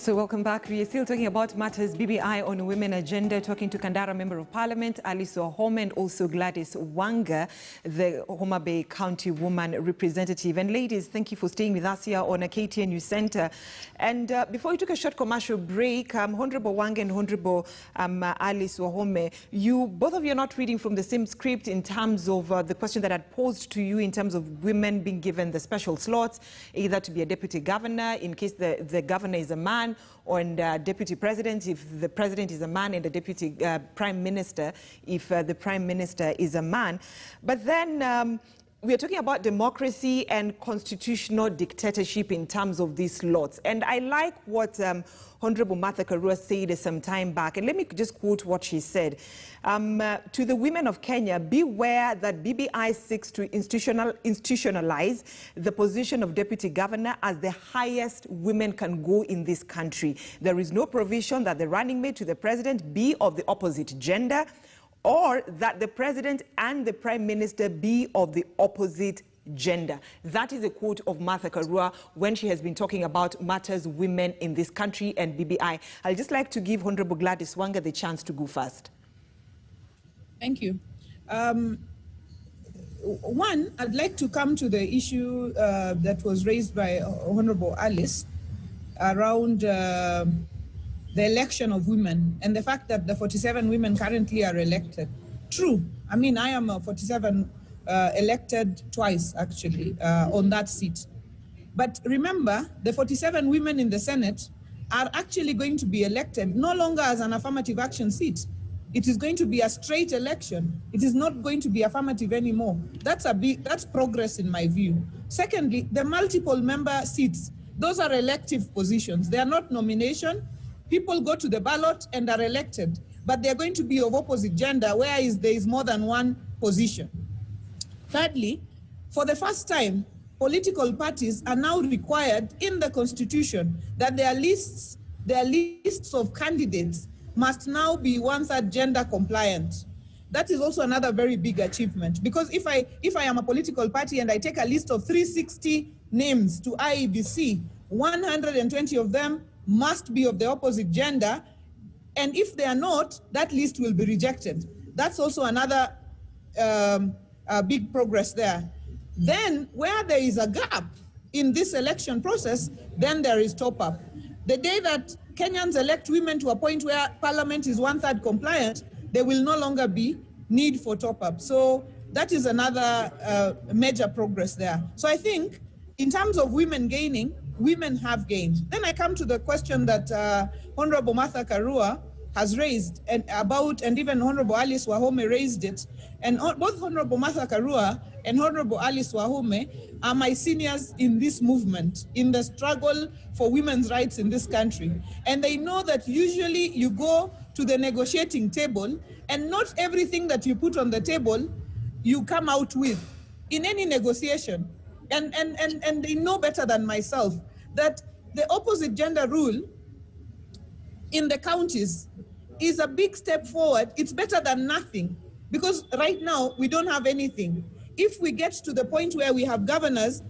So welcome back. We are still talking about matters BBI on Women Agenda, talking to Kandara Member of Parliament, Alice Wahome, and also Gladys Wanga, the Homa Bay County Woman Representative. And ladies, thank you for staying with us here on a KTN News Center. And before we took a short commercial break, Honorable Wanga and Honorable Alice Wahome, both of you are not reading from the same script in terms of the question that I posed to you in terms of women being given the special slots, either to be a deputy governor in case the governor is a man, or deputy president if the president is a man, and the deputy prime minister if the prime minister is a man. But then we are talking about democracy and constitutional dictatorship in terms of these slots. And I like what Honorable Martha Karua said some time back. And let me just quote what she said. To the women of Kenya, beware that BBI seeks to institutionalize the position of deputy governor as the highest women can go in this country. There is no provision that the running mate to the president be of the opposite gender, or that the president and the prime minister be of the opposite gender. That is a quote of Martha Karua when she has been talking about matters women in this country and BBI. I'd just like to give Honorable Gladys Wanga the chance to go first. Thank you. One, I'd like to come to the issue that was raised by Honorable Alice around the election of women and the fact that the 47 women currently are elected. True. I mean, I am a 47 elected twice, actually, on that seat. But remember, the 47 women in the Senate are actually going to be elected no longer as an affirmative action seat. It is going to be a straight election. It is not going to be affirmative anymore. That's progress in my view. Secondly, the multiple member seats, those are elective positions. They are not nomination. People go to the ballot and are elected, but they're going to be of opposite gender, whereas there is more than one position. Thirdly, for the first time, political parties are now required in the Constitution that their lists of candidates must now be one-third gender compliant. That is also another very big achievement, because if I am a political party and I take a list of 360 names to IEBC, 120 of them must be of the opposite gender, and if they are not, that list will be rejected. That's also another big progress there. Then, where there is a gap in this election process, then there is top-up. The day that Kenyans elect women to a point where parliament is one-third compliant, there will no longer be need for top-up. So that is another major progress there. So I think, in terms of women gaining, women have gained. Then I come to the question that Honorable Martha Karua has raised and even Honorable Alice Wahome raised it. And both Honorable Martha Karua and Honorable Alice Wahome are my seniors in this movement, in the struggle for women's rights in this country. And they know that usually you go to the negotiating table and not everything that you put on the table you come out with in any negotiation. And they know better than myself that the opposite gender rule in the counties is a big step forward. It's better than nothing, because right now we don't have anything. If we get to the point where we have governors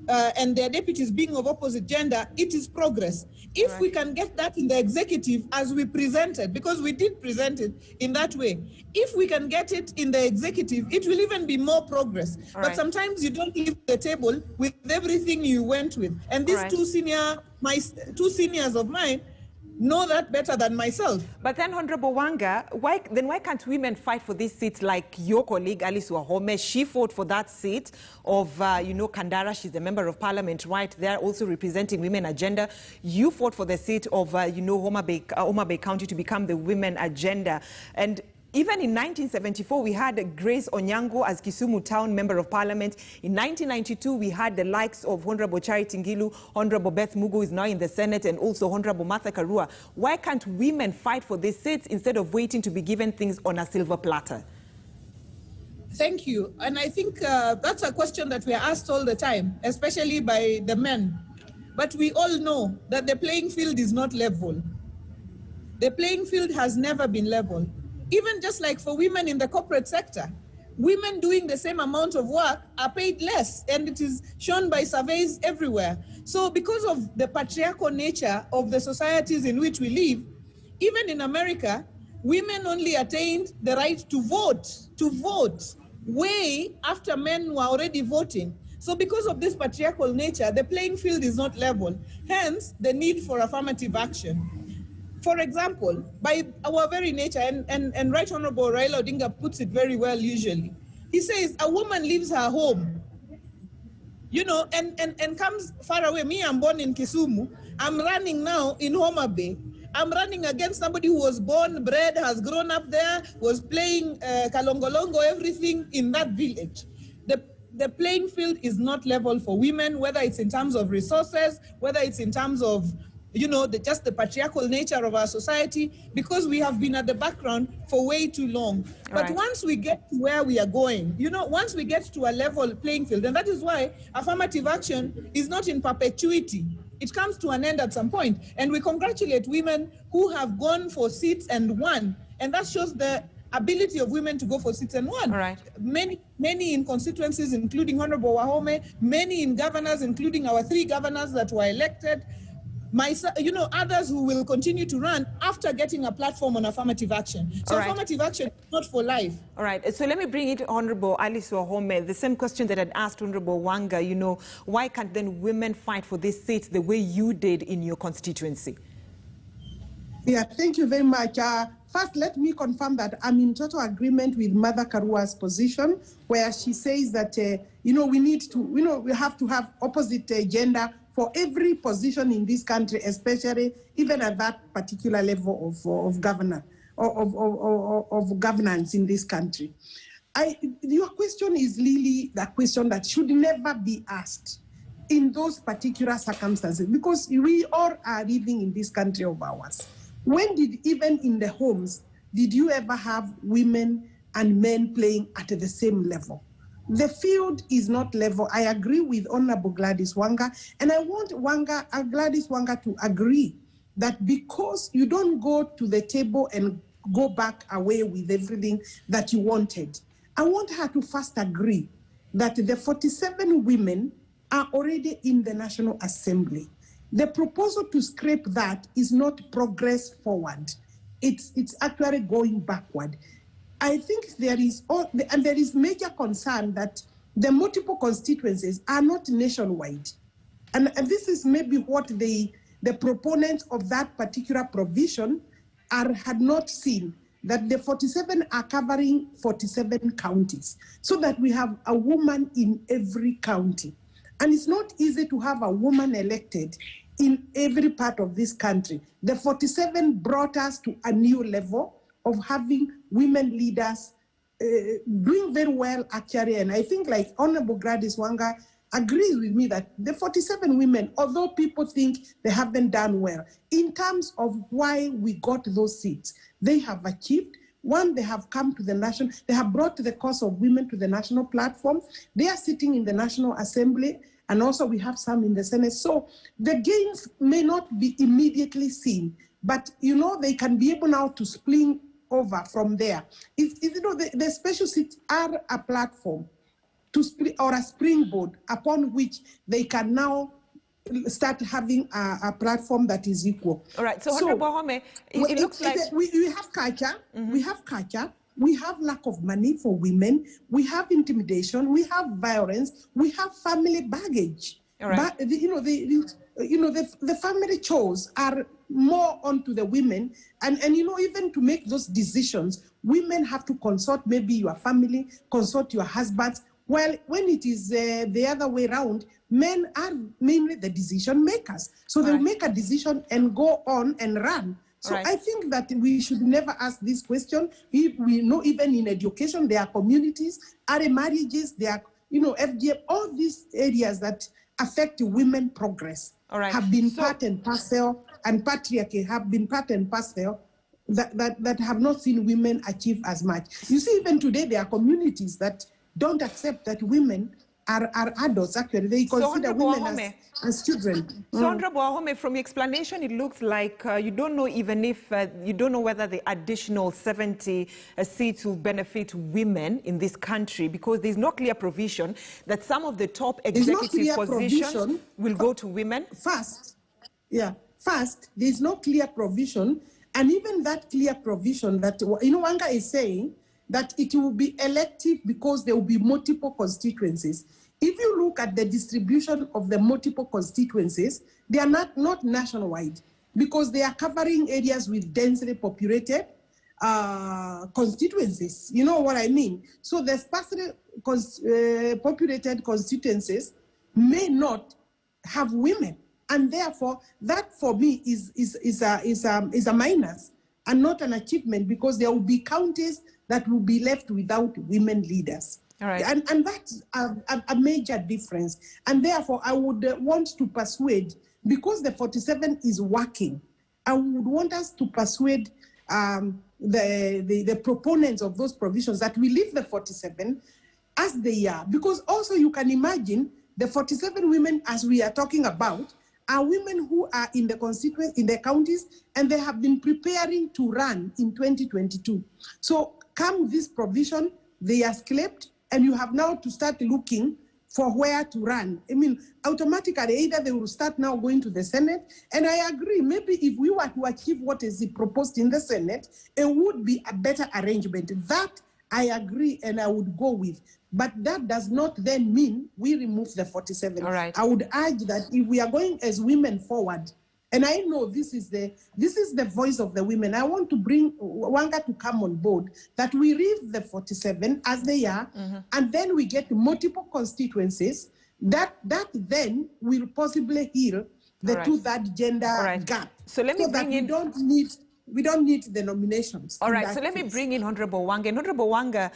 and their deputies being of opposite gender, it is progress. If we can get that in the executive as we presented, because we did present it in that way, if we can get it in the executive, it will even be more progress. But sometimes you don't leave the table with everything you went with. And these two seniors of mine know that better than myself. But then, Honorable Wanga, why can't women fight for these seats like your colleague Alice Wahome? She fought for that seat of, Kandara. She's a member of parliament right there, also representing women agenda. You fought for the seat of, Homa Bay County to become the women agenda. And even in 1974, we had Grace Onyango as Kisumu Town Member of Parliament. In 1992, we had the likes of Honorable Charity Ngilu, Honorable Beth Mugo, who is now in the Senate, and also Honorable Martha Karua. Why can't women fight for these seats instead of waiting to be given things on a silver platter? Thank you. And I think that's a question that we are asked all the time, especially by the men. But we all know that the playing field is not level. The playing field has never been level. Even just like for women in the corporate sector, women doing the same amount of work are paid less, and it is shown by surveys everywhere. So because of the patriarchal nature of the societies in which we live, even in America, women only attained the right to vote way after men were already voting. So because of this patriarchal nature, the playing field is not level, hence the need for affirmative action. For example, by our very nature, and Right Honorable Raila Odinga puts it very well usually, he says a woman leaves her home, you know, and comes far away. Me, I'm born in Kisumu. I'm running now in Homa Bay. I'm running against somebody who was born, bred, has grown up there, was playing kalongolongo, everything in that village. The playing field is not level for women, whether it's in terms of resources, whether it's in terms of, you know, just the patriarchal nature of our society, because we have been at the background for way too long. But once we get to where we are going, you know, once we get to a level playing field, and that is why affirmative action is not in perpetuity. It comes to an end at some point. And we congratulate women who have gone for seats and won. And that shows the ability of women to go for seats and won. Many in constituencies, including Honorable Wahome, many in governors, including our 3 governors that were elected. You know, others who will continue to run after getting a platform on affirmative action. So affirmative action is not for life. All right. So let me bring it to Honorable Alice Wahome. The same question that I'd asked Honorable Wanga, you know, why can't then women fight for these seats the way you did in your constituency? Yeah, thank you very much. First, let me confirm that I'm in total agreement with Mother Karua's position, where she says that, you know, we have to have opposite gender for every position in this country, especially even at that particular level of governance in this country. Your question is really the question that should never be asked in those particular circumstances, because we all are living in this country of ours. When did, even in the homes, did you ever have women and men playing at the same level? The field is not level. I agree with Honorable Gladys Wanga, and I want Gladys Wanga to agree that because you don't go to the table and go back away with everything that you wanted, I want her to first agree that the 47 women are already in the National Assembly. The proposal to scrape that is not progress forward. It's actually going backward. I think there is major concern that the multiple constituencies are not nationwide. And this is maybe what the proponents of that particular provision had not seen, that the 47 are covering 47 counties, so that we have a woman in every county. And it's not easy to have a woman elected in every part of this country. The 47 brought us to a new level of having women leaders doing very well, actually. And I think, like Honorable Gladys Wanga agrees with me that the 47 women, although people think they haven't done well, in terms of why we got those seats, they have achieved. One, they have come to the national, they have brought the cause of women to the national platform. They are sitting in the National Assembly, and also we have some in the Senate. So the gains may not be immediately seen, but you know, they can be able now to spring over from there. You know, the special seats are a platform or a springboard upon which they can now start having a platform that is equal. All right, so Honorable Wahome, it looks like... We have culture, we have culture, we have lack of money for women, we have intimidation, we have violence, we have family baggage. All right. But the family chores are more onto the women, and you know, even to make those decisions, women have to consult maybe your family, consult your husbands. Well, when it is the other way around, men are mainly the decision makers. So they'll make a decision and go on and run. So I think that we should never ask this question. We know even in education, there are communities, are marriages, there are, you know, FGM, all these areas that affect women progress have been part and parcel, and patriarchy have been part and parcel that have not seen women achieve as much. You see, even today, there are communities that don't accept that women are adults, actually. They consider women as children. So, Honorable Ahome, from your explanation, it looks like you don't know even if, you don't know whether the additional 70 seats will benefit women in this country, because there's no clear provision that some of the top executive positions will go to women. First, there's no clear provision. And even that clear provision that, Wanga is saying that it will be elective because there will be multiple constituencies. If you look at the distribution of the multiple constituencies, they are not nationwide because they are covering areas with densely populated constituencies. You know what I mean? So the sparsely populated constituencies may not have women. And therefore, that for me is a minus and not an achievement, because there will be counties that will be left without women leaders. All right. And that's a major difference. And therefore, I would want to persuade, because the 47 is working, I would want us to persuade the proponents of those provisions that we leave the 47 as they are. Because also you can imagine the 47 women, as we are talking about, are women who are in the constituents, in the counties, and they have been preparing to run in 2022. So come this provision, they are scrapped, and you have now to start looking for where to run. I mean, automatically, either they will start now going to the Senate, and I agree, maybe if we were to achieve what is proposed in the Senate, it would be a better arrangement. That I agree, and I would go with. But that does not then mean we remove the 47. All right. I would urge that if we are going as women forward, and I know this is the voice of the women, I want to bring Wanga to come on board, that we leave the 47 as they are, and then we get multiple constituencies that then will possibly heal the two-third gender gap. So let me bring in... We don't need the nominations. All right, so let me bring in Honorable Wanga. And Honorable Wanga,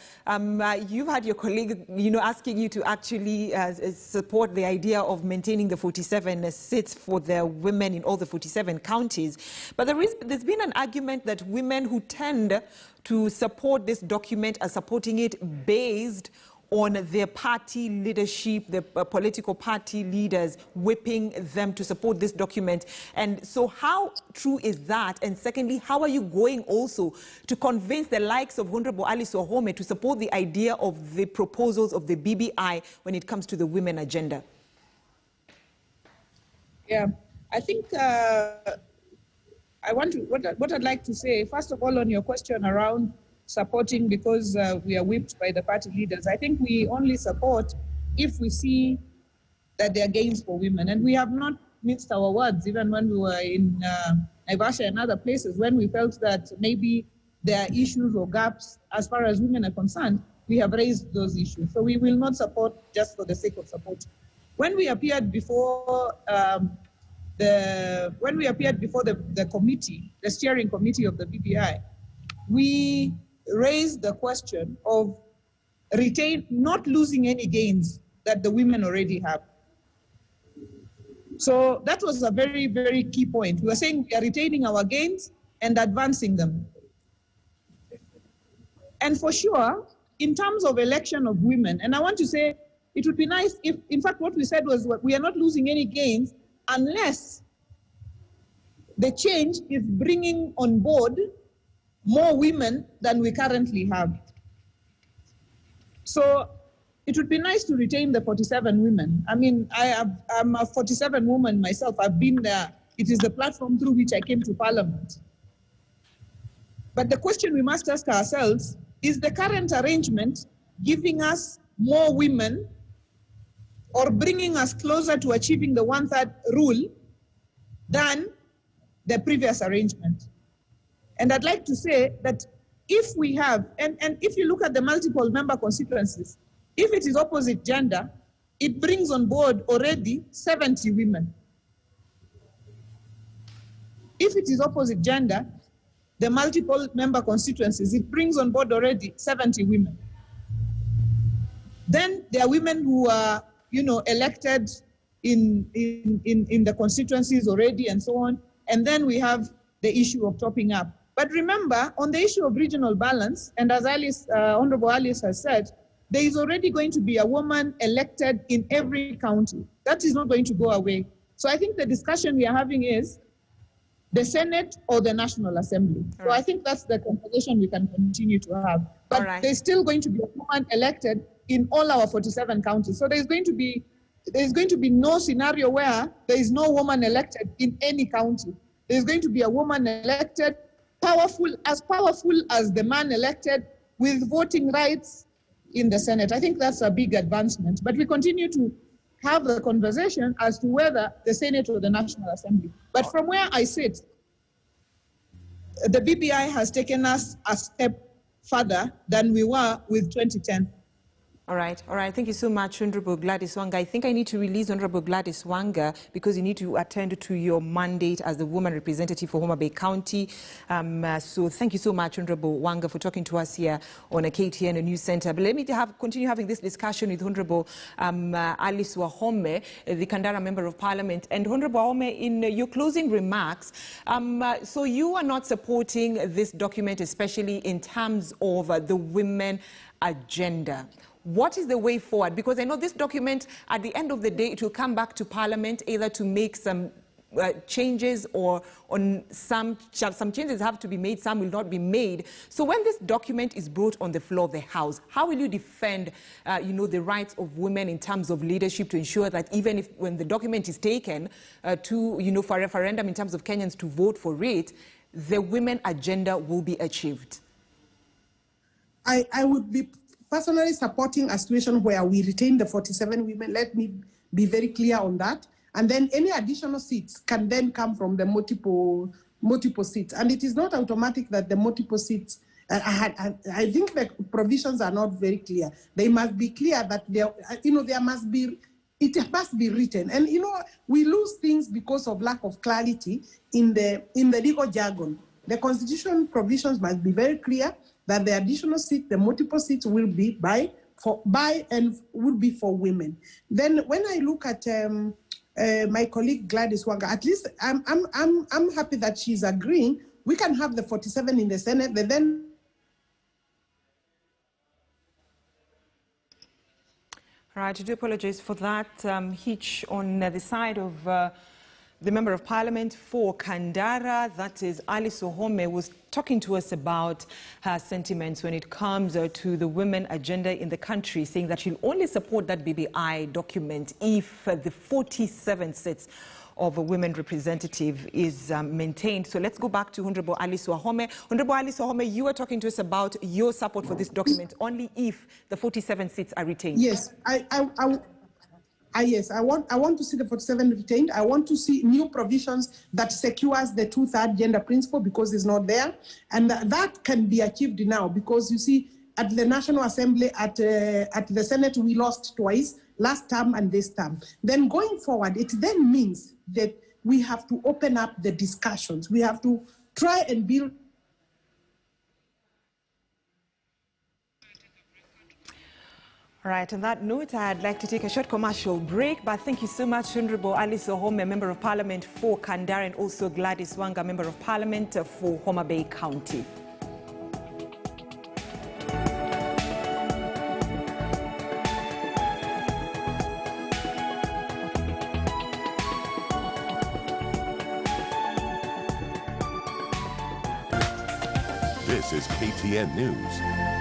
you've had your colleague, asking you to actually support the idea of maintaining the 47 seats for the women in all the 47 counties. But there's been an argument that women who tend to support this document are supporting it based on their party leadership, the political party leaders whipping them to support this document. And so how true is that? And secondly, how are you going also to convince the likes of Honorable Alice Wahome to support the idea of the proposals of the BBI when it comes to the women agenda? Yeah, I think what I'd like to say, first of all, on your question around supporting because we are whipped by the party leaders. I think we only support if we see that there are gains for women. And we have not minced our words, even when we were in Naivasha and other places, when we felt that maybe there are issues or gaps as far as women are concerned, we have raised those issues. So we will not support just for the sake of support. When we appeared before the committee, the steering committee of the BBI, we raised the question of not losing any gains that the women already have. So that was a very, very key point. We were saying we are retaining our gains and advancing them. And for sure, in terms of election of women, and I want to say, it would be nice if, in fact, what we said was we are not losing any gains unless the change is bringing on board more women than we currently have. So it would be nice to retain the 47 women. I mean, I'm a 47 woman myself. I've been there. It is the platform through which I came to Parliament. But the question we must ask ourselves, is the current arrangement giving us more women or bringing us closer to achieving the 1/3 rule than the previous arrangement? And I'd like to say that if we have, and if you look at the multiple member constituencies, if it is opposite gender, it brings on board already 70 women. If it is opposite gender, the multiple member constituencies, it brings on board already 70 women. Then there are women who are, elected in the constituencies already and so on. And then we have the issue of topping up. But remember, on the issue of regional balance, and as Honorable Alice has said, there is already going to be a woman elected in every county. That is not going to go away. So I think the discussion we are having is the Senate or the National Assembly. So I think that's the conversation we can continue to have. But there's still going to be a woman elected in all our 47 counties. So there's going to be no scenario where there is no woman elected in any county. There's going to be a woman elected, powerful as the man elected, with voting rights in the Senate. I think that's a big advancement. But we continue to have the conversation as to whether the Senate or the National Assembly. But from where I sit, the BBI has taken us a step further than we were with 2010. All right. Thank you so much, Honorable Gladys Wanga. I think I need to release Honorable Gladys Wanga because you need to attend to your mandate as the woman representative for Homa Bay County. So thank you so much, Honorable Wanga, for talking to us here on a KTN News Center. But let me continue having this discussion with Honorable Alice Wahome, the Kandara Member of Parliament. And Honorable Wahome, in your closing remarks, so you are not supporting this document, especially in terms of the women agenda. What is the way forward? Because I know this document, at the end of the day, it will come back to Parliament either to make some changes or on some changes have to be made, some will not be made. So when this document is brought on the floor of the House, how will you defend, the rights of women in terms of leadership to ensure that even if when the document is taken for referendum in terms of Kenyans to vote for it, the women agenda will be achieved? I would be personally supporting a situation where we retain the 47 women. Let me be very clear on that. And then any additional seats can then come from the multiple seats. And it is not automatic that the multiple seats, I think the provisions are not very clear. They must be clear that it must be written. And we lose things because of lack of clarity in the legal jargon. The constitution provisions must be very clear that the additional seat, the multiple seats will be and would be for women. Then when I look at my colleague Gladys Wanga, at least I'm happy that she's agreeing. We can have the 47 in the Senate, then. All right, I do apologize for that hitch on the side of the Member of Parliament for Kandara, that is Alice Wahome, was talking to us about her sentiments when it comes to the women agenda in the country, saying that she'll only support that BBI document if the 47 seats of a women representative is maintained. So let's go back to Honorable Alice Wahome. Honorable Alice Wahome, you were talking to us about your support for this document only if the 47 seats are retained. Yes, yes, I want to see the 47 retained. I want to see new provisions that secures the two-third gender principle because it's not there. And that can be achieved now because you see, at the National Assembly, at the Senate, we lost twice, last term and this term. Then going forward, it then means that we have to open up the discussions. We have to try and build. All right, on that note, I'd like to take a short commercial break, but thank you so much, Honorable Alice Wahome, Member of Parliament for Kandara, and also Gladys Wanga, Member of Parliament for Homa Bay County. This is KTN News.